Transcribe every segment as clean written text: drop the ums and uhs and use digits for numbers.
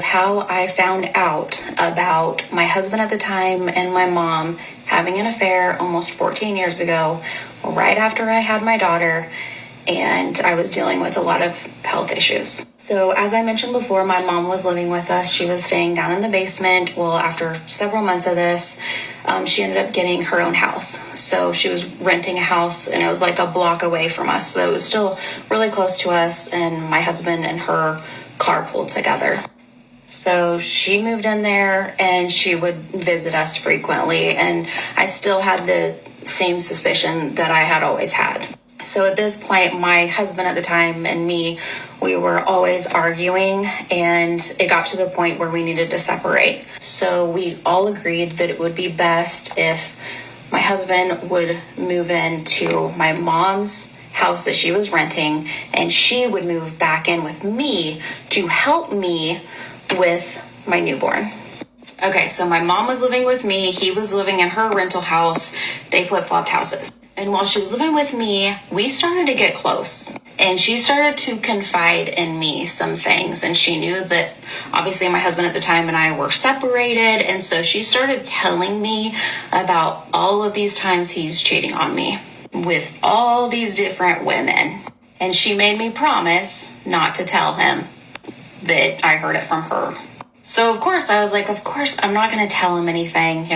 how I found out about my husband at the time and my mom having an affair almost 14 years ago, right after I had my daughter, and I was dealing with a lot of health issues. So as I mentioned before, my mom was living with us. She was staying down in the basement. Well, after several months of this, she ended up getting her own house. So she was renting a house, and it was like a block away from us. So it was still really close to us, and my husband and her carpooled together. So she moved in there, and she would visit us frequently, and I still had the same suspicion that I had always had. So at this point, my husband at the time and me, we were always arguing, and it got to the point where we needed to separate. So we all agreed that it would be best if my husband would move into my mom's house that she was renting, and she would move back in with me to help me with my newborn. Okay, so my mom was living with me. He was living in her rental house. They flip-flopped houses. And while she was living with me, we started to get close. And she started to confide in me some things. And she knew that obviously my husband at the time and I were separated. And so she started telling me about all of these times he's cheating on me with all these different women. And she made me promise not to tell him that I heard it from her. So of course I was like, of course I'm not going to tell him anything,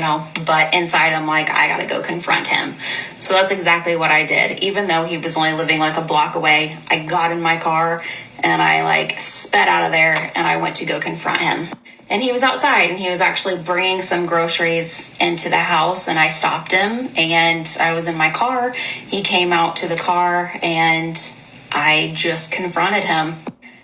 but inside I'm like, I got to go confront him. So that's exactly what I did. Even though he was only living like a block away, I got in my car and I sped out of there, and I went to go confront him. And he was outside, and he was actually bringing some groceries into the house, and I stopped him, and I was in my car. He came out to the car, and I just confronted him.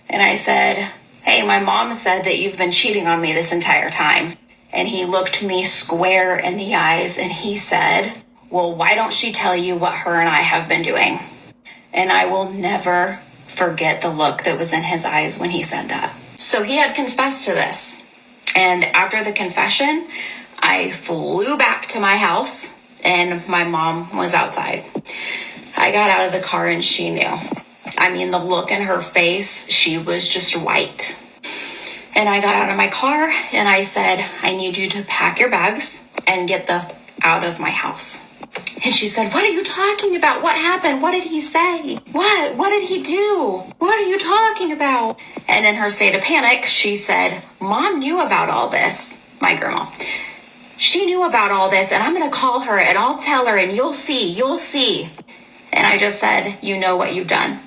And I said, hey, my mom said that you've been cheating on me this entire time. And he looked me square in the eyes and he said, well, why don't she tell you what her and I have been doing? And I will never forget the look that was in his eyes when he said that. So he had confessed to this. And after the confession, I flew back to my house, and my mom was outside. I got out of the car and she knew. I mean, the look in her face, she was just white. And I got out of my car and I said, I need you to pack your bags and get out of my house. And she said, what are you talking about? What happened? What did he say? What did he do? What are you talking about? And in her state of panic, she said, Mom knew about all this. My grandma. She knew about all this, and I'm going to call her and I'll tell her, and you'll see. And I just said, you know what you've done.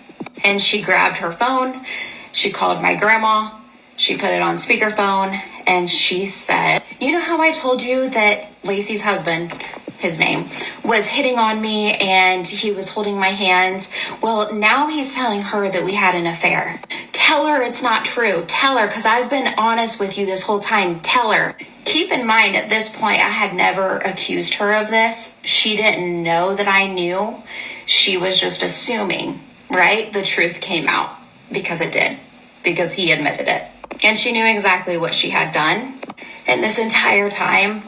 And she grabbed her phone, she called my grandma, she put it on speakerphone, and she said, you know how I told you that Lacey's husband, his name, was hitting on me and he was holding my hand? Well, now he's telling her that we had an affair. Tell her it's not true. Tell her, because I've been honest with you this whole time. Tell her. Keep in mind, at this point, I had never accused her of this. She didn't know that I knew. She was just assuming. Right? The truth came out because it did, because he admitted it. And she knew exactly what she had done. And this entire time,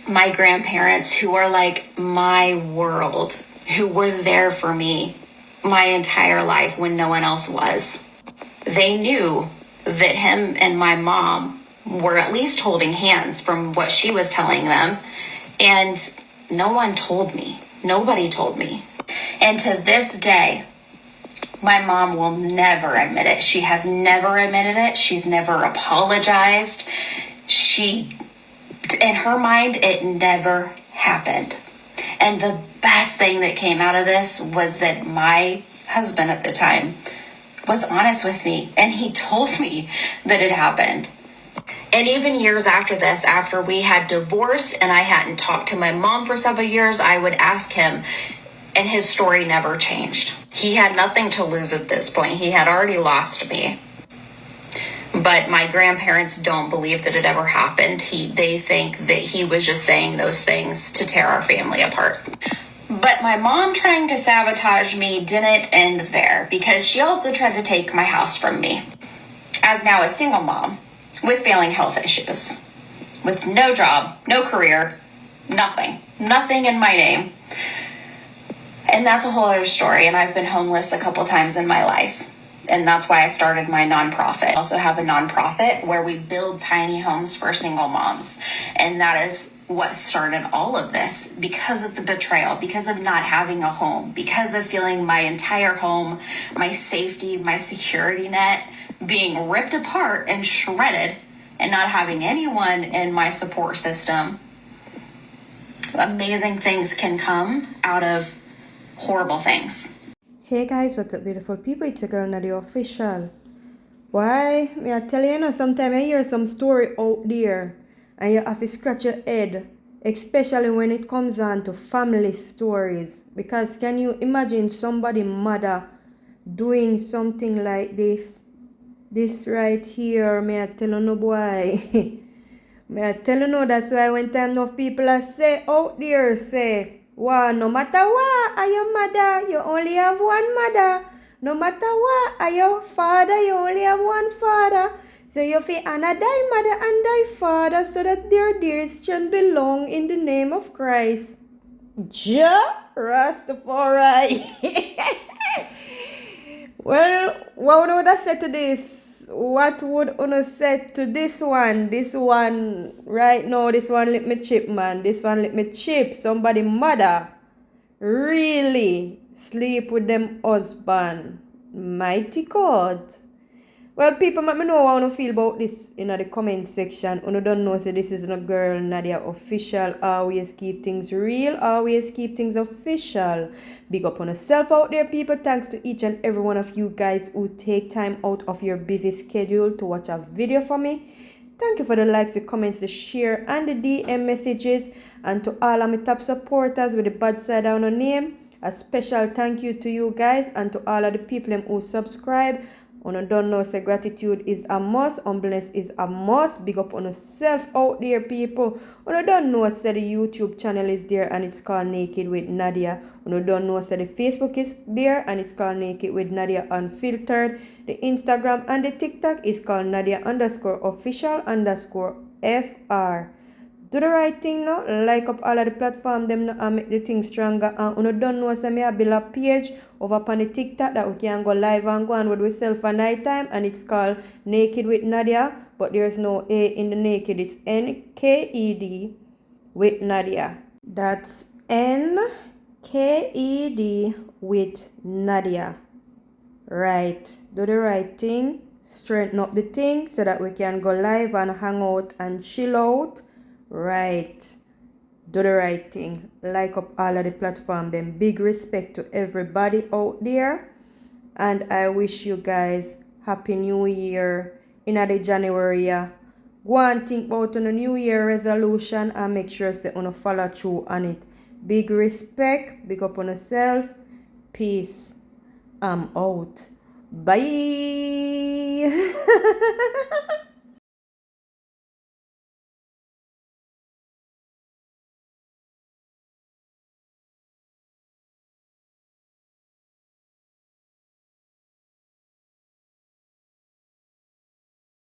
my grandparents, who are like my world, who were there for me my entire life when no one else was, they knew that him and my mom were at least holding hands from what she was telling them. And no one told me. Nobody told me. And to this day, my mom will never admit it. She has never admitted it. She's never apologized. In her mind, it never happened. And the best thing that came out of this was that my husband at the time was honest with me, and he told me that it happened. And even years after this, after we had divorced and I hadn't talked to my mom for several years, I would ask him, and his story never changed. He had nothing to lose at this point. He had already lost me. But my grandparents don't believe that it ever happened. They think that he was just saying those things to tear our family apart. But my mom trying to sabotage me didn't end there, because she also tried to take my house from me. As now a single mom with failing health issues, with no job, no career, nothing in my name. And that's a whole other story, and I've been homeless a couple times in my life. And that's why I started my nonprofit. I also have a nonprofit where we build tiny homes for single moms. And that is what started all of this, because of the betrayal, because of not having a home, because of feeling my entire home, my safety, my security net being ripped apart and shredded, and not having anyone in my support system. Amazing things can come out of horrible things. Hey guys, what's up beautiful people? It's your girl Nadia Official. Why? Me I tell you, sometimes I hear some story out there and you have to scratch your head, especially when it comes on to family stories. Because can you imagine somebody mother doing something like this? This right here, may I tell you no boy. May I tell you no, that's why when time enough people are say out there say, wow, no matter what, are your mother, you only have one mother. No matter what, are your father, you only have one father. So you feel Anna die mother and die father so that their dears can belong in the name of Christ. Ja Rastafari. Well, what would I say to this? What would Uno say to this one? This one right now, this one let me chip, man. This one let me chip. Somebody mother really sleep with them husband. Mighty God. Well, people, let me know how you feel about this in the comment section. You don't know, so this is a girl Nadia Official. Always keep things real. Always keep things official. Big up on yourself out there, people. Thanks to each and every one of you guys who take time out of your busy schedule to watch a video for me. Thank you for the likes, the comments, the share, and the DM messages. And to all of my top supporters with the bad side on the name, a special thank you to you guys and to all of the people who subscribe. Uno don't know, say gratitude is a must, humbleness is a must. Big up on yourself out there, people. Uno don't know, say the YouTube channel is there and it's called Naked with Nadia. Uno don't know, say the Facebook is there and it's called Naked with Nadia Unfiltered. The Instagram and the TikTok is called Nadia_official_FR. Do the right thing now. Like up all of the platform them now and make the thing stronger. And you don't know, so me I build a page over upon the TikTok that we can go live and go on with ourselves for night time, and it's called Naked with Nadia, but there's no A in the naked. It's NKED with Nadia. That's NKED with Nadia. Right. Do the right thing. Straighten up the thing so that we can go live and hang out and chill out. Right. Do the right thing. Like up all of the platform. Then big respect to everybody out there. And I wish you guys Happy New Year in the January. Go and think about on a New Year resolution and make sure that you follow through on it. Big respect. Big up on yourself. Peace. I'm out. Bye.